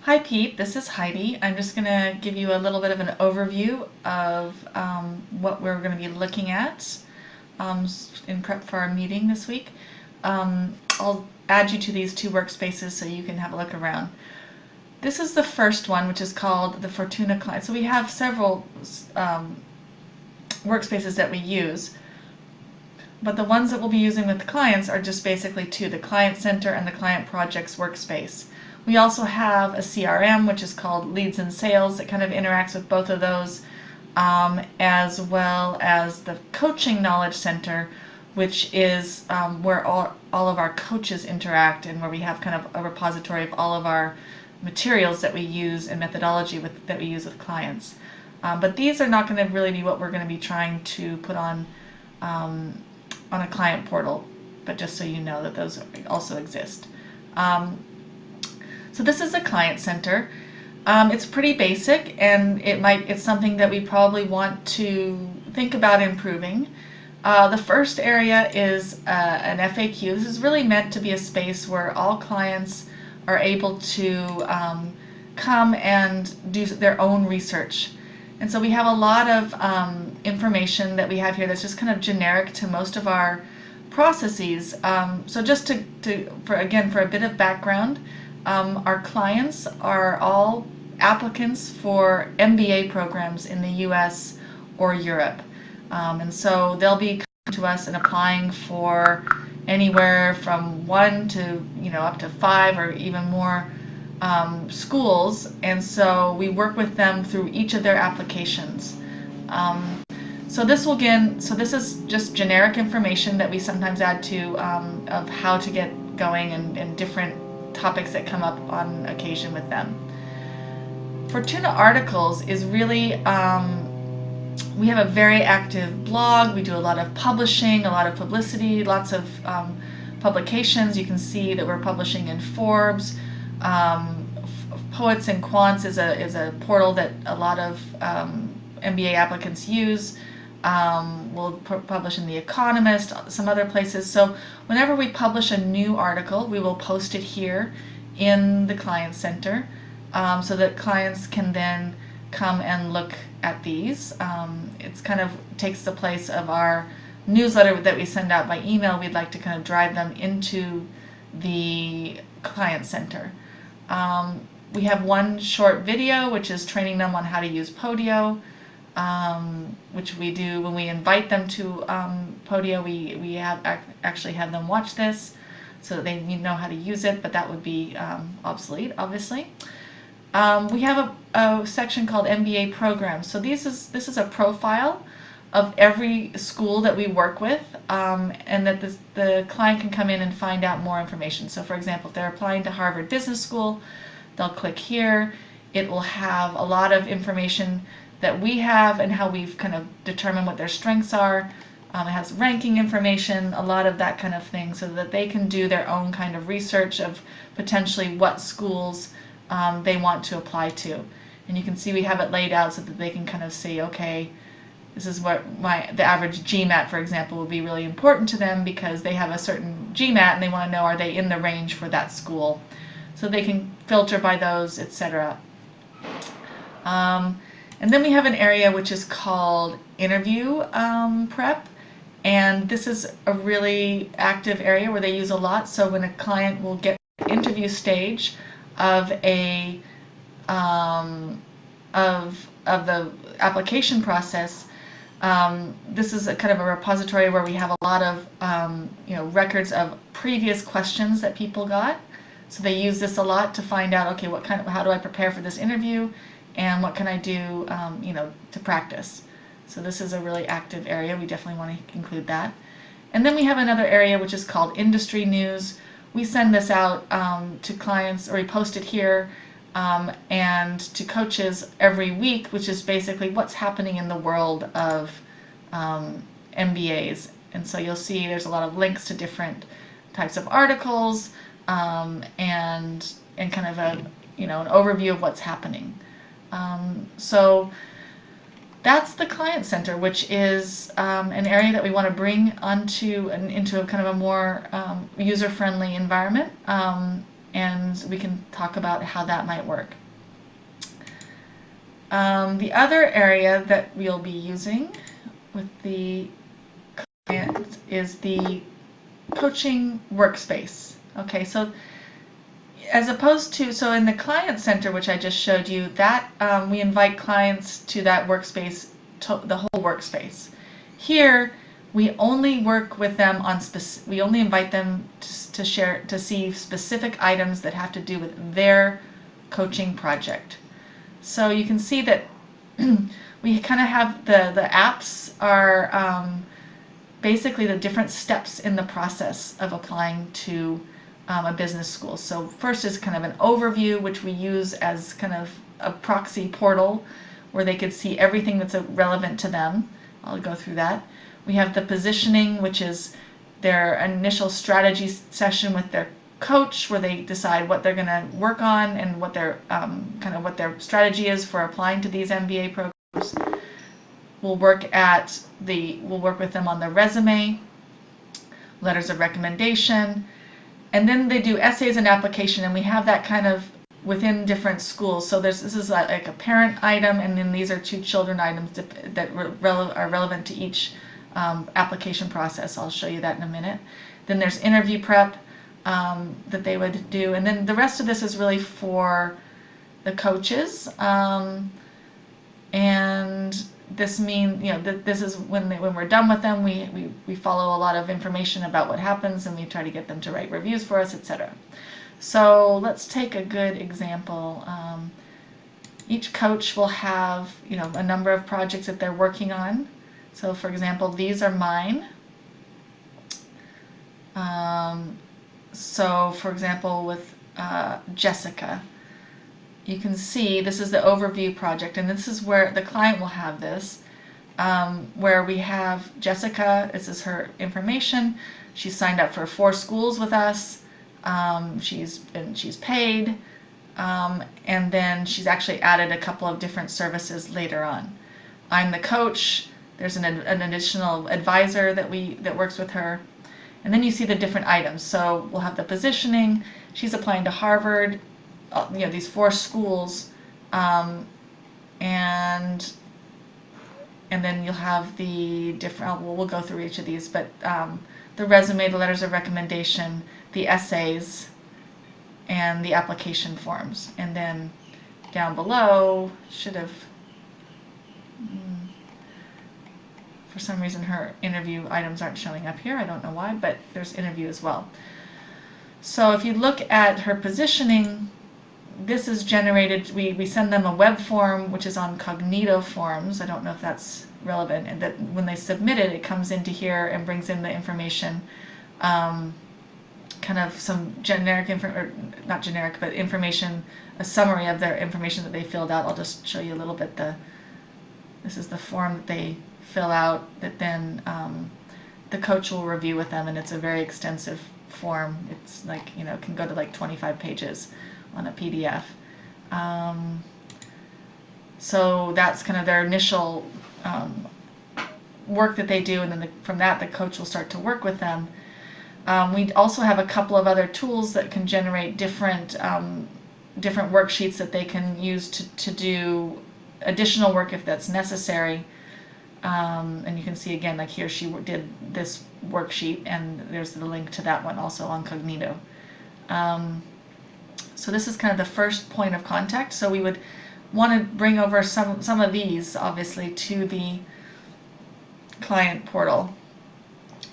Hi Pete, this is Heidi. I'm just going to give you a little bit of an overview of what we're going to be looking at in prep for our meeting this week. I'll add you to these two workspaces so you can have a look around. This is the first one, which is called the Fortuna client. So we have several workspaces that we use, but the ones that we'll be using with clients are just basically two, the Client Center and the Client Projects workspace. We also have a CRM, which is called Leads and Sales, that kind of interacts with both of those, as well as the Coaching Knowledge Center, which is where all of our coaches interact and where we have kind of a repository of all of our materials that we use and methodology that we use with clients. But these are not going to really be what we're going to be trying to put on a client portal, but just so you know that those also exist. So this is a Client Center. It's pretty basic, and it's something that we probably want to think about improving. The first area is an FAQ. This is really meant to be a space where all clients are able to come and do their own research. And so we have a lot of information that we have here that's just kind of generic to most of our processes. So just for a bit of background, our clients are all applicants for MBA programs in the US or Europe. And so they'll be coming to us and applying for anywhere from 1 to up to 5 or even more schools, and so we work with them through each of their applications. So this is just generic information that we sometimes add to of how to get going and different topics that come up on occasion with them. Fortuna Articles is really, we have a very active blog. We do a lot of publishing, a lot of publicity, lots of publications. You can see that we're publishing in Forbes. Poets and Quants is a portal that a lot of MBA applicants use. We'll publish in The Economist, some other places. So whenever we publish a new article, we will post it here in the Client Center, so that clients can then come and look at these. It's kind of takes the place of our newsletter that we send out by email. We'd like to kind of drive them into the Client Center. We have one short video, which is training them on how to use Podio, which we do when we invite them to Podio. We actually have them watch this so that they know how to use it, but that would be obsolete, obviously. We have a section called MBA programs. So this is a profile of every school that we work with, and that the client can come in and find out more information. So for example, if they're applying to Harvard Business School, they'll click here. It will have a lot of information that we have and how we've kind of determined what their strengths are. It has ranking information, a lot of that kind of thing, so that they can do their own kind of research of potentially what schools they want to apply to. And you can see we have it laid out so that they can kind of see, okay, this is what the average GMAT, for example, would be really important to them because they have a certain GMAT and they want to know, are they in the range for that school? So they can filter by those, etc. And then we have an area which is called interview prep, and this is a really active area where they use a lot. So when a client will get to the interview stage of a of the application process, this is a kind of a repository where we have a lot of records of previous questions that people got. So they use this a lot to find out, okay, how do I prepare for this interview, and what can I do, to practice. So this is a really active area. We definitely want to include that. And then we have another area which is called industry news. We send this out to clients, or we post it here, and to coaches every week, which is basically what's happening in the world of MBAs. And so you'll see there's a lot of links to different types of articles, and kind of an overview of what's happening. So that's the Client Center, which is an area that we want to bring into a kind of a more user-friendly environment. and we can talk about how that might work. The other area that we'll be using with the client is the coaching workspace. Okay, so as opposed to, so in the client center, which I just showed you, that we invite clients to that workspace, the whole workspace. Here, we only work with them on we only invite them to share, to see specific items that have to do with their coaching project. So you can see that we kind of have the apps are basically the different steps in the process of applying to a business school. So first is kind of an overview, which we use as kind of a proxy portal where they could see everything that's relevant to them. I'll go through that. We have the positioning, which is their initial strategy session with their coach, where they decide what they're going to work on and what their kind of what their strategy is for applying to these MBA programs. We'll work with them on the resume, letters of recommendation, and then they do essays and application, and we have that kind of within different schools. So this is like a parent item, and then these are 2 children items that are relevant to each application process. I'll show you that in a minute. Then there's interview prep that they would do, and then the rest of this is really for the coaches. And this means, this is when we're done with them, we follow a lot of information about what happens, and we try to get them to write reviews for us, etc. So let's take a good example. Each coach will have, a number of projects that they're working on. So for example, these are mine. So for example, with Jessica, you can see this is the overview project, and this is where the client will have this, where we have Jessica. This is her information. She's signed up for 4 schools with us. She's paid, and then she's actually added a couple of different services later on. I'm the coach. There's an additional advisor that works with her, and then you see the different items. So we'll have the positioning. She's applying to Harvard. These 4 schools, and then you'll have the different. We'll go through each of these, but the resume, the letters of recommendation, the essays, and the application forms. And then down below should have. For some reason, her interview items aren't showing up here. I don't know why, but there's interview as well. So if you look at her positioning, this is generated, we send them a web form, which is on Cognito Forms. I don't know if that's relevant, and that when they submit it, it comes into here and brings in the information, kind of some generic not generic, but information, a summary of their information that they filled out. I'll just show you a little bit. This is the form that they fill out that then the coach will review with them, and it's a very extensive form. It's like, can go to like 25 pages on a PDF. So that's kind of their initial work that they do, and then from that the coach will start to work with them. We also have a couple of other tools that can generate different worksheets that they can use to do additional work if that's necessary. And you can see again, like here, she did this worksheet, and there's the link to that one also on Cognito. So this is kind of the first point of contact. So we would want to bring over some of these, obviously, to the client portal.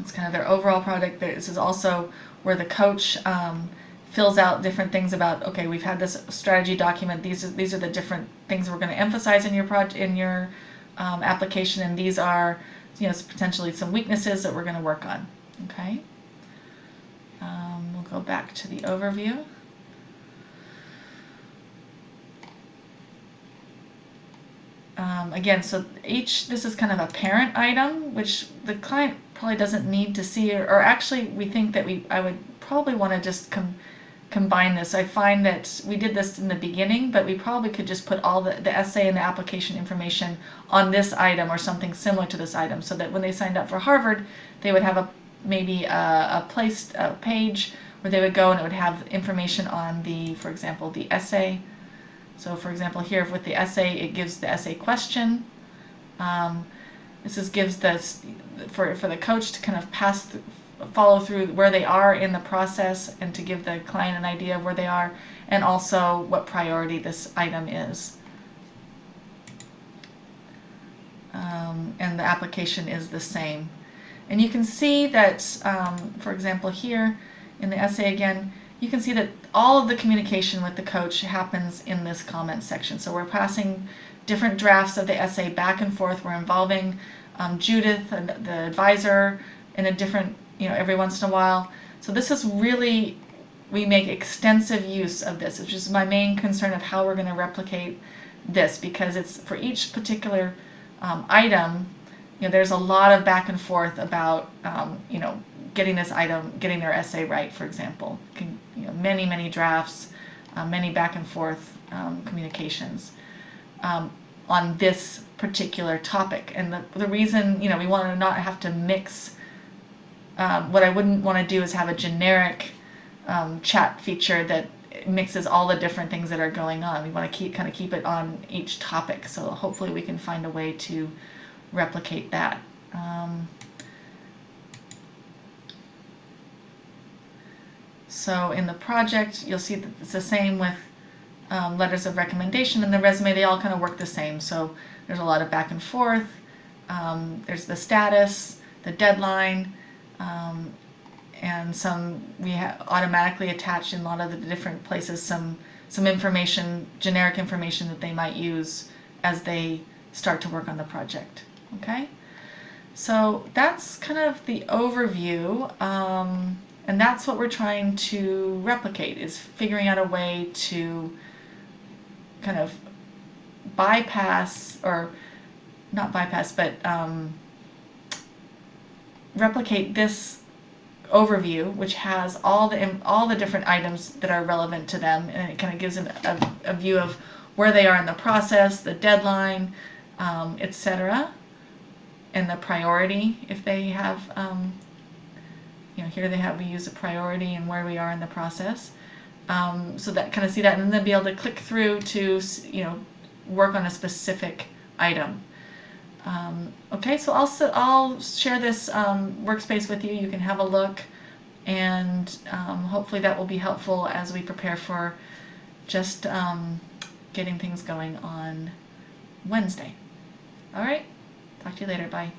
It's kind of their overall product. This is also where the coach fills out different things about, okay, we've had this strategy document. These are the different things we're going to emphasize in your application, and these are, potentially some weaknesses that we're going to work on. Okay. We'll go back to the overview. Again, so this is kind of a parent item, which the client probably doesn't need to see, or actually we think that I would probably want to just combine this. I find that we did this in the beginning, but we probably could just put all the essay and the application information on this item or something similar to this item, so that when they signed up for Harvard, they would have maybe a page where they would go and it would have information on the, for example, the essay. So for example here with the essay, it gives the essay question. This gives this for the coach to kind of follow through where they are in the process and to give the client an idea of where they are, and also what priority this item is. And the application is the same. And you can see that, for example, here in the essay again, you can see that all of the communication with the coach happens in this comment section. So we're passing different drafts of the essay back and forth. We're involving Judith, the advisor, in a different, every once in a while. So this is really, we make extensive use of this, which is my main concern of how we're going to replicate this, because it's for each particular item. There's a lot of back and forth about, getting this item, getting their essay right, for example. Many drafts, many back and forth communications on this particular topic. And the reason, we want to not have to mix, what I wouldn't want to do is have a generic chat feature that mixes all the different things that are going on. We want to kind of keep it on each topic. So hopefully we can find a way to replicate that. So in the project, you'll see that it's the same with letters of recommendation and the resume. They all kind of work the same. So there's a lot of back and forth. There's the status, the deadline, and we automatically attach in a lot of the different places some information, generic information that they might use as they start to work on the project. Okay, so that's kind of the overview, and that's what we're trying to replicate, is figuring out a way to kind of bypass, or not bypass, but replicate this overview, which has all the different items that are relevant to them, and it kind of gives them a view of where they are in the process, the deadline, etc., and the priority. If they have, here we use a priority and where we are in the process. So that kind of see that, and then they'll be able to click through to work on a specific item. Okay, so I'll share this workspace with you. You can have a look, and hopefully that will be helpful as we prepare for just getting things going on Wednesday. All right, talk to you later. Bye.